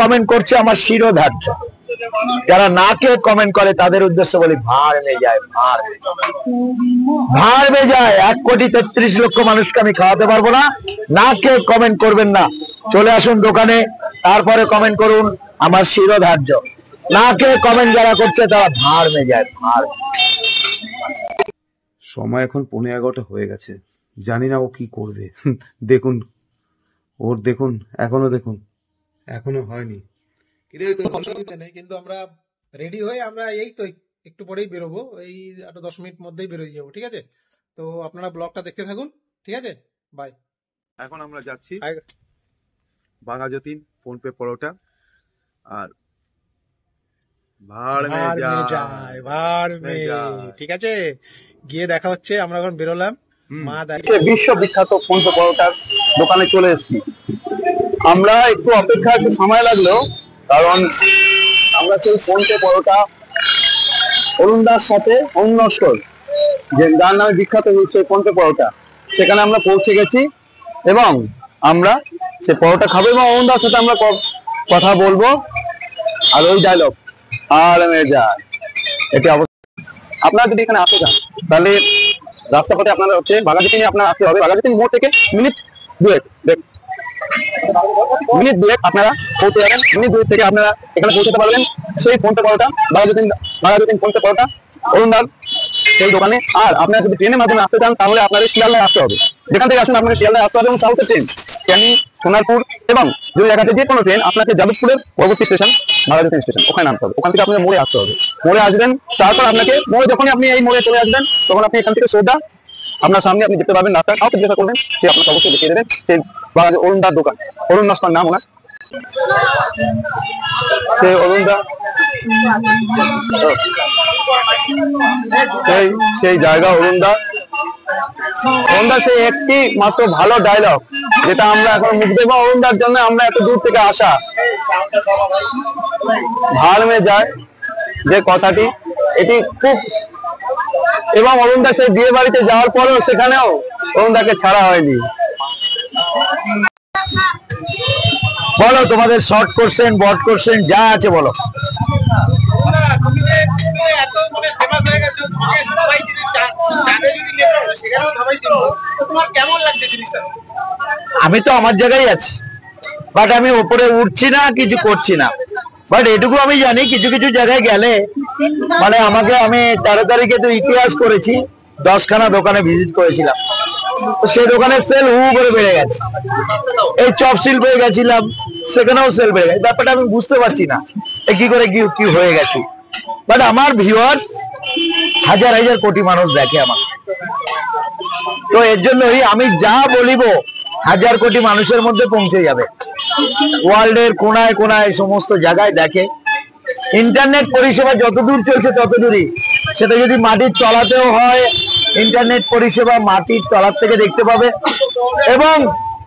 Comment করছে আমার শিরোধার্য, যারা না কে কমেন্ট করে তাদের উদ্দেশ্যে বলি ভাড় মে যায়, ভাড় মে যায়। 1,33,00,000 মানুষকে আমি খাওয়াতে পারবো না। না কে কমেন্ট করবেন না, চলে আসুন দোকানে, তারপরে কমেন্ট করুন আমার শিরোধার্য। না কে কমেন্ট যারা করছে তারা ভাড় মে যায়, ভাড়। সময় এখন 11:15 হয়ে গেছে, জানি না ও কি করবে। দেখুন ওর, দেখুন এখনো হয়নি। কিন্তু আমরা রেডি হয়ে আমরা এই তো একটু পরেই বেরোবো, এই 10 মিনিট মধ্যেই বেরোয় যাবো, ঠিক আছে? তো আপনারা ব্লগটা দেখতে থাকুন, ঠিক আছে? বাই। এখন আমরা যাচ্ছি বাঘা যতীন ফোনপে পরোটা আর ভাড় মে যায়, ভাড় মে যায়, ঠিক আছে? গিয়ে দেখা হচ্ছে। আমরা এখন বেরোলাম, মা বিশ্ববিখ্যাত ফোনপে পরোটার দোকানে চলে এসেছি। আমরা একটু অপেক্ষা, একটু সময় লাগলো, কারণ আমরা সেই ফোনপে পরোটা অরুণদার সাথে অন্যস্কর, যে যার নামে বিখ্যাত হয়েছে ফোনপে পরোটা, সেখানে আমরা পৌঁছে গেছি এবং আমরা সে পরোটা খাবো এবং অরুণদার সাথে আমরা কথা বলবো। আর ওই ডায়লগ আর যায়, এটি আপনারা যদি এখানে আসতে চান তাহলে রাস্তাপথে আপনারা হচ্ছে বাঘাযতীনে আপনার আসতে হবে। বাঘাযতীন মোড় থেকে মিনিট দুয়েক আপনারা পৌঁছে যাবেন। মিনিট 2 থেকে আপনারা এখানে পৌঁছতে পারবেন সেই ফোনপে পরোটা, বাঘাযতীন ফোনপে পরোটা অরুণদার সেই দোকানে। আর আপনারা যদি ট্রেনের মাধ্যমে আসতে চান তাহলে আপনাদের শিয়ালদায় আসতে হবে। যেখান থেকে আসুন আপনাকে শিয়ালদায় আসতে হবে এবং সাউথের ট্রেন ক্যানি, সোনারপুর এবং যদি দেখাচ্ছে যে কোনো ট্রেন আপনাকে যাদবপুরের পরবর্তী স্টেশন বাঘাযতীন স্টেশন, ওখানে নামতে হবে। ওখান থেকে আপনাদের মোড়ে আসতে হবে। মোড়ে আসবেন, তারপর আপনাকে মোড়ে যখনই আপনি এই মোড়ে চলে আসবেন তখন আপনি এখান থেকে সোজা আপনার সামনে আপনি দেখতে পাবেন রাস্তা, কাউকে জিজ্ঞাসা করবেন, সে আপনাকে অবশ্যই দেখিয়ে দেবেন সেই অরুণদার দোকান। অরুণ নাস্তার নাম ওনার, সে অরুণদা সেই জায়গা। অরুণদা সেই একটি মাত্র ভালো ডায়লগ যেটা আমরা এখন মুখ দেবো। অরুণদার জন্য আমরা এত দূর থেকে আসা, ভাড় মে যায় যে কথাটি, এটি খুব, এবং অরুণদা সেই বিয়ে বাড়িতে যাওয়ার পরেও সেখানেও অরুণদাকে ছাড়া হয়নি। বলো তোমাদের শর্ট কোশ্চেন, বট কোশ্চেন যা আছে বলো। আমি তো আমার জায়গায় আছি, বাট আমি উপরে উঠছি না, কিছু করছি না। বাট এটুকু আমি জানি কিছু কিছু জায়গায় গেলে মানে আমাকে, আমি 13 তারিখে তো ইতিহাস করেছি, 10খানা দোকানে ভিজিট করেছিলাম, সেই দোকানের সেল হু করে বেড়ে গেছে। এই চপ শিল্পে গেছিলাম, সেখানেও সেল বেড়ে গেছে। ব্যাপারটা আমি বুঝতে পারছি না কি করে কি হয়ে গেছে। বাট আমার ভিউয়ার্স হাজার হাজার কোটি মানুষ দেখে আমাকে, তো এর জন্যই আমি যা বলিব হাজার কোটি মানুষের মধ্যে পৌঁছে যাবে। ওয়ার্ল্ডের কোনায় কোনায় সমস্ত জায়গায় দেখে। ইন্টারনেট পরিষেবা যতদূর চলছে ততদূরই, সেটা যদি মাটির তলাতেও হয়, ইন্টারনেট পরিষেবা মাটির তলার থেকে দেখতে পাবে। এবং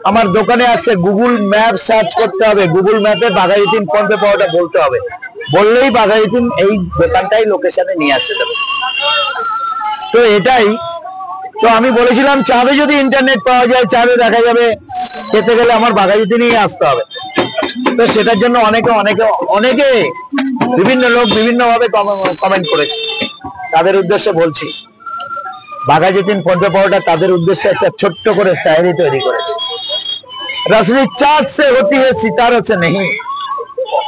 আমার দোকানে আসছে, গুগল ম্যাপ সার্চ করতে হবে, গুগল ম্যাপে বাঘাযতীন ফোনপে পাওয়াটা বলতে হবে, বললেই বাঘাযতীন এই দোকানটাই লোকেশনে নিয়ে আসতে যাবে। তো এটাই তো আমি বলেছিলাম, চাঁদে যদি ইন্টারনেট পাওয়া যায়, চাঁদে দেখা যাবে, খেতে গেলে আমার বাঘাযতীনেই আসতে হবে। তো সেটার জন্য অনেকে বিভিন্ন লোক বিভিন্ন ভাবে কমেন্ট করেছে। তাদের উদ্দেশ্যে বলছি, বাঘাযতীন ফোনপে পাওয়াটা তাদের উদ্দেশ্যে একটা ছোট্ট করে শায়রি তৈরি করেছে। रसनी चाँद से होती है सितारों से नहीं,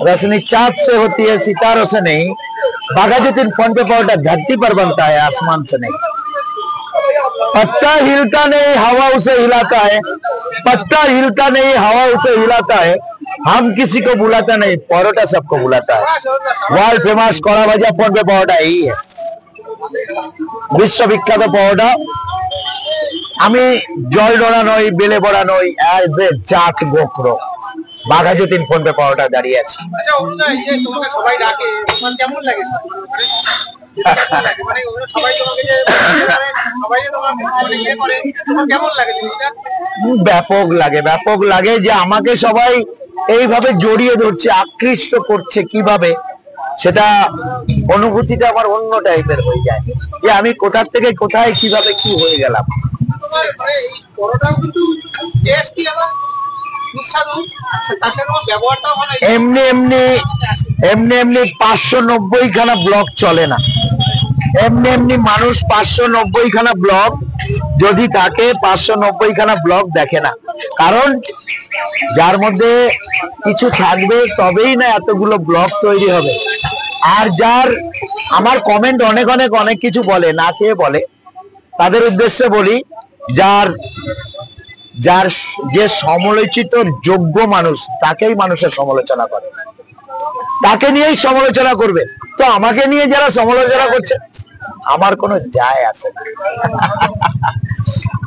रसनी चाँद से होती है सितारों से नहीं, बाघाযতীন फोनपे पाउडर धरती पर बनता है आसमान से नहीं। पत्ता हिलता नहीं हवा उसे हिलाता है, पत्ता हिलता नहीं हवा उसे हिलाता है, हम किसी को बुलाता नहीं, परोटा सबको बुलाता है। वर्ल्ड फेमस कड़ा भाजा फोनपे पाउडर यही है, বিশ্ববিখ্যাত পাউডার। আমি জল ডোরা নই, বেলে বড়া নই, জাত গোখরো, বাঘাযতীন ফোনপে পাউডার দাঁড়িয়ে আছে। ব্যাপক লাগে যে আমাকে সবাই এইভাবে জড়িয়ে ধরছে, আকৃষ্ট করছে। কিভাবে সেটা অনুভূতিটা আমার অন্য টাইপের হয়ে যায়, যে আমি কোথা থেকে কোথায় কিভাবে কি হয়ে গেলাম। এমনি এমনি এমনি এমনি 590 খানা ব্লগ চলে না। এমনি এমনি মানুষ 590 খানা ব্লগ যদি থাকে 590 খানা ব্লগ দেখে না, কারণ যার মধ্যে কিছু থাকবে তবেই না এতগুলো ব্লগ তৈরি হবে। আর যার আমার কমেন্ট অনেক অনেক অনেক কিছু বলে, না খেয়ে বলে, তাদের উদ্দেশ্যে বলি, যার যার যে সমালোচিত যোগ্য মানুষ তাকেই মানুষের সমালোচনা করে, তাকে নিয়েই সমালোচনা করবে। তো আমাকে নিয়ে যারা সমালোচনা করছে আমার কোনো যায় আসে না।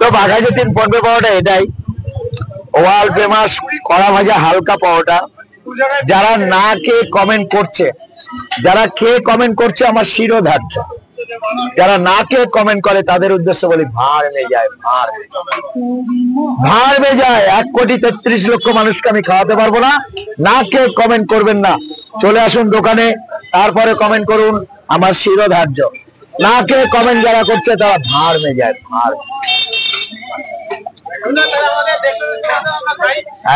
তো বাঘাযতীন পর্বে পাওয়াটা এটাই, ওয়ার্ল্ড ফেমাস কড়া ভাজা হালকা পাওয়াটা। যারা না খেয়ে কমেন্ট করছে, যারা খেয়ে কমেন্ট করছে আমার শিরোধার্য। যারা না খেয়ে কমেন্ট করে তাদের উদ্দেশ্যে বলি ভাড় মে যায়, ভাড় মে যায়। 1,33,00,000 মানুষকে আমি খাওয়াতে পারবো না। না খেয়ে কমেন্ট করবেন না, চলে আসুন দোকানে, তারপরে কমেন্ট করুন, আমার শিরোধার্য। না খেয়ে কমেন্ট যারা করছে তারা ভাড় মে যায়, ভাড়।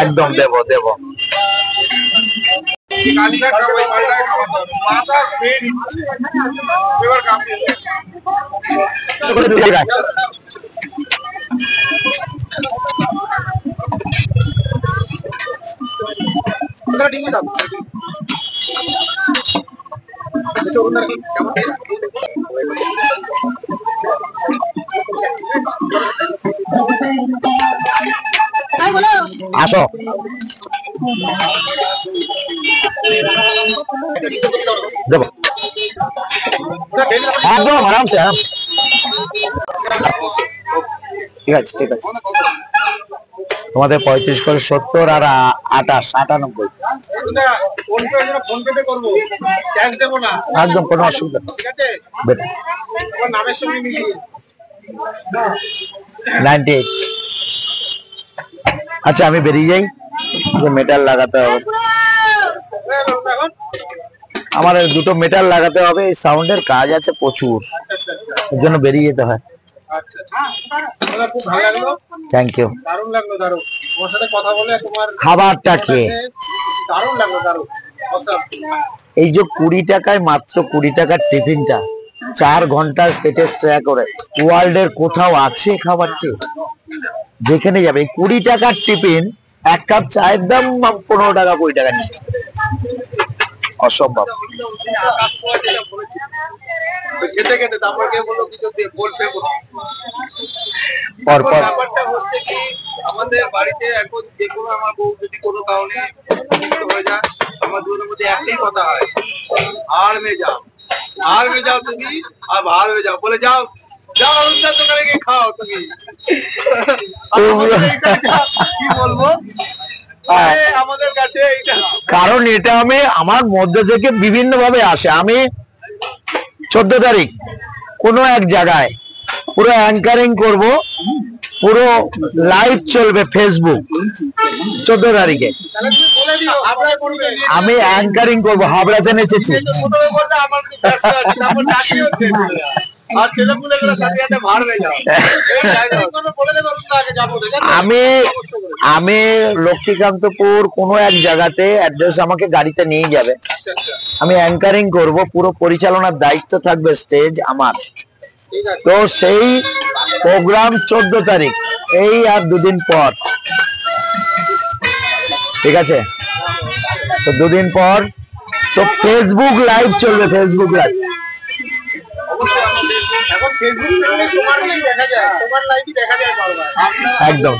একদম দেবো দেবো। আসো দেবো একদম আরামসে আরামসে। ঠিক আছে ঠিক আছে, তোমাদের 35 করে 70 আর 28 98 একদম কোনো অসুবিধা নেই। 98। আচ্ছা আমি বেরিয়ে যাই, মেটাল লাগাতে হবে আমার, দুটো মেটাল লাগাতে হবে, এই সাউন্ডের কাজ আছে প্রচুর, এর জন্য বেরিয়ে যেতে হয়। Thank you. খাবারটা খেয়ে এই যে 20 টাকায়, মাত্র 20 টাকার টিফিনটা 4 ঘন্টার পেটে স্ট্রে করে, ওয়ার্ল্ডের কোথাও আছে খাবারটি? যেখানে যাবে 20 টাকার টিফিন, 1 কাপ চায়ের দাম 15 টাকা 20 টাকা নিয়ে, অসম্ভব। আমাদের বাড়িতে এখন যে কোনো আমার বউ যদি কোনো কারণে হয়ে যায়, আমার দুজনের মধ্যে একটাই কথা হয়, ভাড় মে যাও, ভাড় মে যাও তুমি, আর ভাড় মে যাও বলে যাও, যাও অরুণদার দোকানে গিয়ে খাও তুমি। কি বলবো, আমাদের কাছে এইটা, কারণ এটা আমি আমার মধ্যে থেকে বিভিন্ন ভাবে আসে। আমি 14 তারিখ কোনো এক জায়গায় পুরো অ্যাঙ্কারিং করব, পুরো লাইভ চলবে ফেসবুক 14 তারিখে। আমি অ্যাঙ্কারিং করব, হাবড়াতে নেচেছি। আমি লক্ষ্মীকান্তপুর কোনো এক জায়গাতে অ্যাড্রেস আমাকে গাড়িতে নিয়ে যাবে, আমি অ্যাঙ্কারিং করব, পুরো পরিচালনার দায়িত্ব থাকবে স্টেজ আমার। তো সেই প্রোগ্রাম 14 তারিখ, এই আর 2 দিন পর, ঠিক আছে? তো 2 দিন পর তো ফেসবুক লাইভ চলবে, ফেসবুক লাইভ। একদম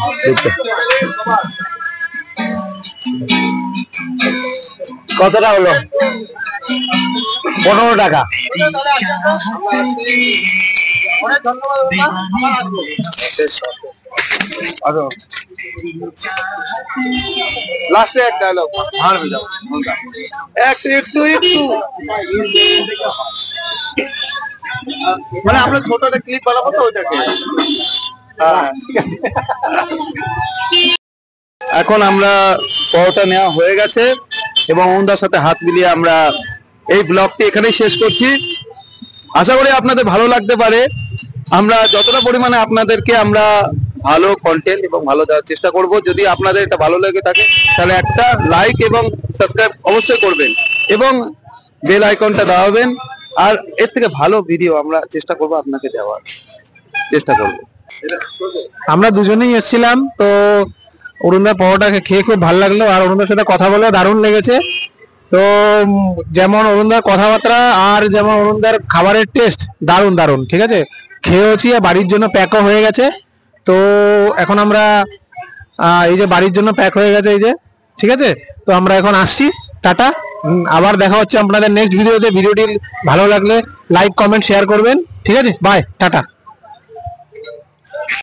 কতটা হলো? 15 টাকা। লাস্টে এক ডায়লগ, ভাড় মে যাও, একটু একটু একটু মানে আমরা ছোট একটা ক্লিপ বানাবো তো ওইটাকে। ঠিক আছে, এখন আমরা পরোটা নেওয়া হয়ে গেছে এবং ওনদার সাথে হাত মিলিয়ে আমরা এই ব্লগটি এখানেই শেষ করছি। আশা করি আপনাদের ভালো লাগতে পারে। আমরা যতটা পরিমাণে আপনাদেরকে আমরা ভালো কন্টেন্ট এবং ভালো দেওয়ার চেষ্টা করব। যদি আপনাদের এটা ভালো লেগে থাকে তাহলে একটা লাইক এবং সাবস্ক্রাইব অবশ্যই করবেন এবং বেল আইকনটা দাবাবেন। আর এর থেকে ভালো ভিডিও আমরা চেষ্টা করব আপনাকে দেওয়ার চেষ্টা করব। আমরা দুজনেই এসেছিলাম, তো অরুণদার পরোটাকে খেয়ে খুব ভালো লাগলো, আর অরুণদার সাথে কথা বলে দারুণ লেগেছে। তো যেমন অরুণদার কথাবার্তা আর যেমন অরুণদার খাবারের টেস্ট দারুণ দারুণ, ঠিক আছে। খেয়েওছি, বাড়ির জন্য প্যাকও হয়ে গেছে। তো এখন আমরা এই যে বাড়ির জন্য প্যাক হয়ে গেছে, এই যে, ঠিক আছে। তো আমরা এখন আসছি, টাটা। আবার দেখা হচ্ছে আপনাদের নেক্সট ভিডিওতে। ভিডিওটি ভালো লাগলে লাইক কমেন্ট শেয়ার করবেন, ঠিক আছে। Bye, tata.